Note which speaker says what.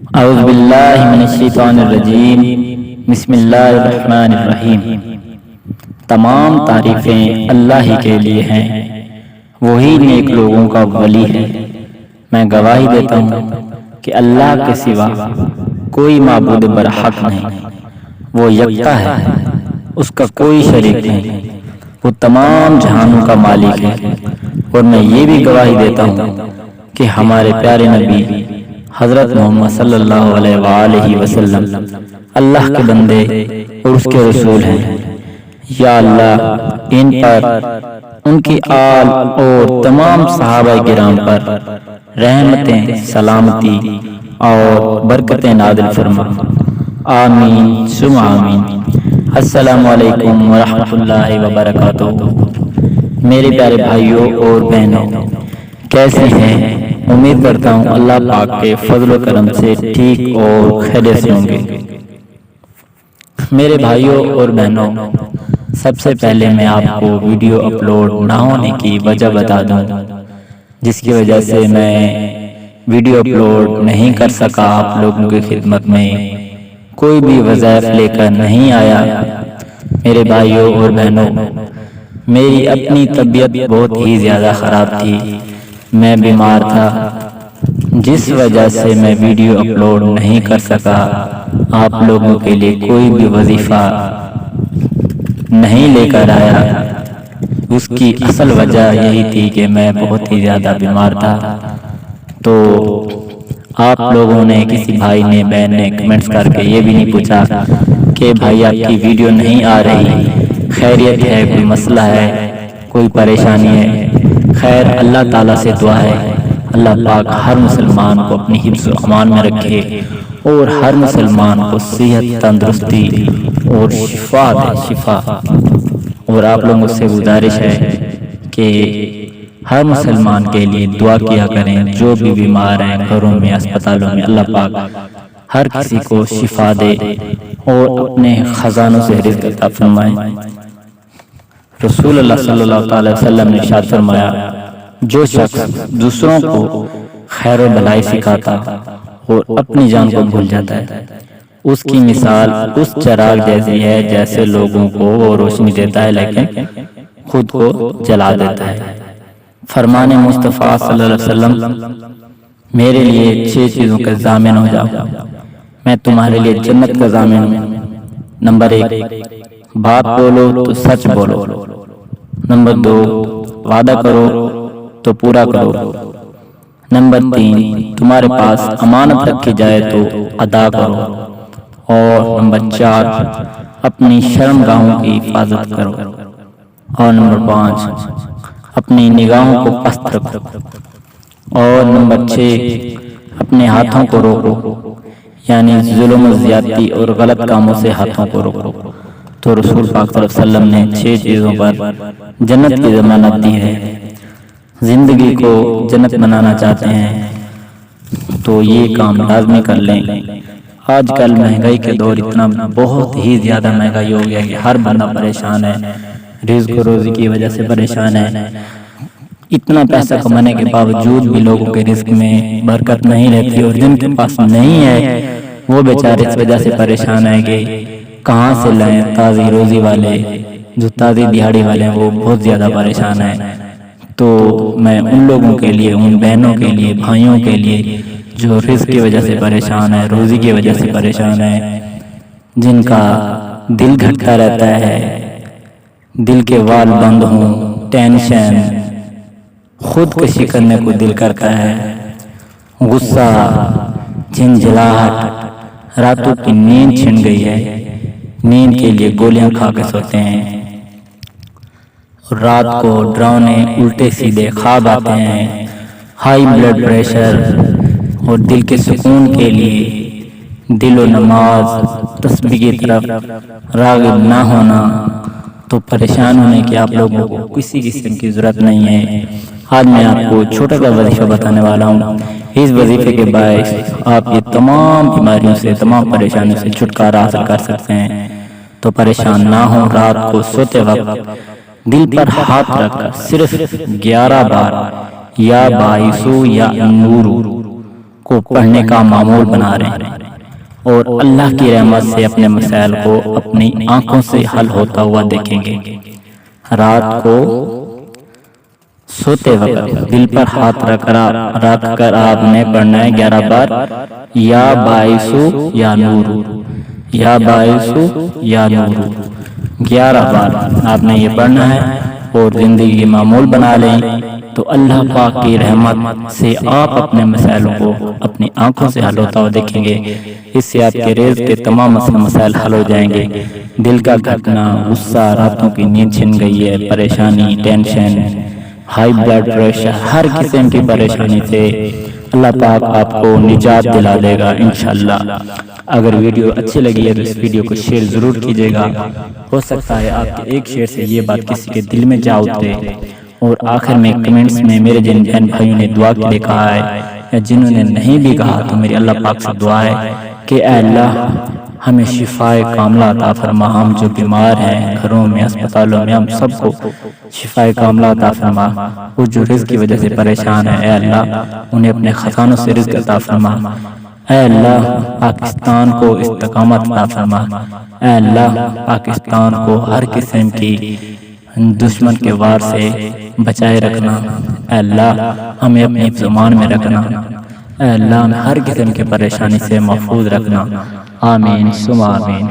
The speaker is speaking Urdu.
Speaker 1: اعوذ باللہ من الشیطان الرجیم، بسم اللہ الرحمن الرحیم۔ تمام تعریفیں اللہ ہی کے لیے ہیں، وہی نیک لوگوں کا ولی ہے۔ میں گواہی دیتا ہوں کہ اللہ کے سوا کوئی معبود برحق نہیں، وہ یکتا ہے، اس کا کوئی شریک نہیں، وہ تمام جہانوں کا مالک ہے۔ اور میں یہ بھی گواہی دیتا ہوں کہ ہمارے پیارے نبی حضرت محمد صلی اللہ علیہ وآلہ وسلم اللہ کے بندے اور اس کے رسول ہیں۔ یا اللہ ان پر، ان کی آل اور تمام صحابہ کرام پر رحمتیں، سلامتی اور برکتیں نازل فرما، آمین ثم آمین۔ السلام علیکم ورحمۃ اللہ وبرکاتہ۔ میرے پیارے بھائیوں اور بہنوں، کیسے ہیں؟ امید کرتا ہوں اللہ پاک کے فضل و کرم سے ٹھیک اور خیریت سے ہوں گے۔ میرے بھائیوں اور بہنوں، سب سے پہلے میں آپ کو ویڈیو اپلوڈ نہ ہونے کی وجہ بتا دوں، جس کی وجہ سے میں ویڈیو اپلوڈ نہیں کر سکا، آپ لوگوں کی خدمت میں کوئی بھی وظائف لے کر نہیں آیا۔ میرے بھائیوں اور بہنوں، میری اپنی طبیعت بہت ہی زیادہ خراب تھی، میں بیمار تھا، جس وجہ سے میں ویڈیو اپلوڈ نہیں کر سکا، آپ لوگوں کے لیے کوئی بھی وظیفہ نہیں لے کر آیا۔ اس کی اصل وجہ یہی تھی کہ میں بہت ہی زیادہ بیمار تھا۔ تو آپ لوگوں نے، کسی بھائی نے، بہن نے کمنٹس کر کے یہ بھی نہیں پوچھا کہ بھائی آپ کی ویڈیو نہیں آ رہی، خیریت ہے، کوئی مسئلہ ہے، کوئی پریشانی ہے؟ خیر، اللہ تعالیٰ سے دعا ہے اللہ پاک ہر مسلمان کو اپنی حفظ و امان میں رکھے اور ہر مسلمان کو صحت، تندرستی اور شفا دے، شفا۔ اور آپ لوگوں سے گزارش ہے کہ ہر مسلمان کے لیے دعا کیا کریں، جو بھی بیمار ہیں، گھروں میں، اسپتالوں میں، اللہ پاک ہر کسی کو شفا دے اور اپنے خزانوں سے رزق عطا فرمائے۔ رسول اللہ صلی اللہ تعالی وسلم نے ارشاد فرمایا، جو شخص دوسروں کو خیر و بھلائی سکھاتا اور اپنی جان کو بھول جاتا ہے، اس کی مثال اس چراغ جیسی ہے جیسے لوگوں کو وہ روشنی دیتا ہے لیکن خود کو جلا دیتا ہے۔ فرمان مصطفیٰ صلی اللہ علیہ وسلم، میرے لیے 6 چیزوں کا ضامن ہو جاؤ، میں تمہارے لیے جنت کا ضامن ہوں۔ نمبر 1، بات بولو تو سچ بولو۔ نمبر 2، وعدہ کرو تو پورا کرو۔ نمبر 3، تمہارے پاس امانت رکھی جائے تو ادا کرو۔ اور نمبر 4، اپنی شرمگاہوں کی حفاظت کرو۔ اور نمبر 5، اپنی نگاہوں کو پست رکھو۔ اور نمبر 6، اپنے ہاتھوں کو روکو، یعنی ظلم و زیادتی اور غلط کاموں سے ہاتھوں کو روکو۔ تو رسول پاک صلی اللہ علیہ وسلم نے 6 چیزوں پر جنت کی ضمانت دی ہے۔ زندگی کو جنت بنانا چاہتے ہیں تو یہ کام لازمی کر لیں۔ آج کل مہنگائی کے دور اتنا بہت ہی زیادہ مہنگائی ہو گیا کہ ہر بندہ پریشان ہے، رزق و روزی کی وجہ سے پریشان ہے۔ اتنا پیسہ کمانے کے باوجود بھی لوگوں کے رزق میں برکت نہیں رہتی، اور جن کے پاس نہیں ہے وہ بیچارے اس وجہ سے پریشان ہیں کہ کہاں سے لائیں۔ تازی روزی والے، جو تازی دیہاڑی والے ہیں، وہ بہت زیادہ پریشان ہیں۔ تو میں ان لوگوں کے لیے، ان بہنوں کے لیے، بھائیوں کے لیے جو رزق کی وجہ سے پریشان ہے، روزی کی وجہ سے پریشان ہے، جن کا دل گھٹتا رہتا ہے، دل کے وال بند ہوں، ٹینشن، خودکشی کرنے کو دل کرتا ہے، غصہ، جھنجھلاہٹ، راتوں کی نیند چھن گئی ہے، نیند کے لیے گولیاں کھا کے سوتے ہیں، رات کو ڈراؤنے الٹے سیدھے خواب آتے ہیں، ہائی بلڈ پریشر، اور دل کے سکون کے لیے دل و نماز، تسبیح کی طرف راغب نہ ہونا، تو پریشان ہونے کی آپ لوگوں کو کسی قسم کی ضرورت نہیں ہے۔ آج میں آپ کو چھوٹا سا وظیفہ بتانے والا ہوں۔ اس وظیفے کے باعث آپ یہ تمام بیماریوں سے، تمام پریشانیوں سے چھٹکارا حاصل کر سکتے ہیں۔ تو پریشان نہ ہوں، رات کو سوتے وقت دل پر ہاتھ رکھ کر صرف 11 بار یا بائیسو یا نورو کو پڑھنے کا معمول بنا رہے ہیں اور اللہ کی رحمت سے اپنے مسائل کو اپنی آنکھوں سے حل ہوتا ہوا دیکھیں گے۔ رات کو سوتے وقت دل پر ہاتھ رکھ کر آپ نے پڑھنا ہے 11 بار یا باعثو یا نور، یا باعثو یا نور، 11 بار آپ نے یہ پڑھنا ہے اور زندگی معمول بنا لیں تو اللہ پاک کی رحمت سے آپ اپنے مسائلوں کو اپنی آنکھوں سے حل ہوتا ہوا دیکھیں گے۔ اس سے آپ کے رزق کے تمام مسائل حل ہو جائیں گے۔ دل کا گھٹنا، غصہ، راتوں کی نیند چھن گئی ہے، پریشانی، ٹینشن، ہائی بلڈ پریشر، ہر قسم کی پریشانی سے اللہ پاک آپ کو نجات دلا دے گا انشاءاللہ۔ اگر ویڈیو اچھی لگی ہے تو اس ویڈیو کو شیئر ضرور کیجیے گا، ہو سکتا ہے آپ کے ایک شیئر سے یہ بات کسی کے دل میں جا اترے۔ اور آخر میں کمنٹس میں میرے جن بہن بھائیوں نے دعا کے لیے کہا ہے یا جنہوں نے نہیں بھی کہا تو میری اللہ پاک سے دعا ہے کہ اے اللہ ہمیں شفائے کاملہ عطا فرما، ہم جو بیمار ہیں گھروں میں، اسپتالوں میں، ہم سب کو شفائے کاملہ عطا فرما۔ وہ جو رزق کی وجہ سے پریشان ہیں اے اللہ انہیں اپنے خزانوں سے رزق عطا فرما۔ اے اللہ پاکستان کو استقامت عطا فرما۔ اے اللہ پاکستان کو ہر قسم کی دشمن کے وار سے بچائے رکھنا۔ اے اللہ ہمیں اپنی زمان میں رکھنا۔ اے اللہ ہمیں ہر قسم کی پریشانی سے محفوظ رکھنا۔ آمین ثم آمین۔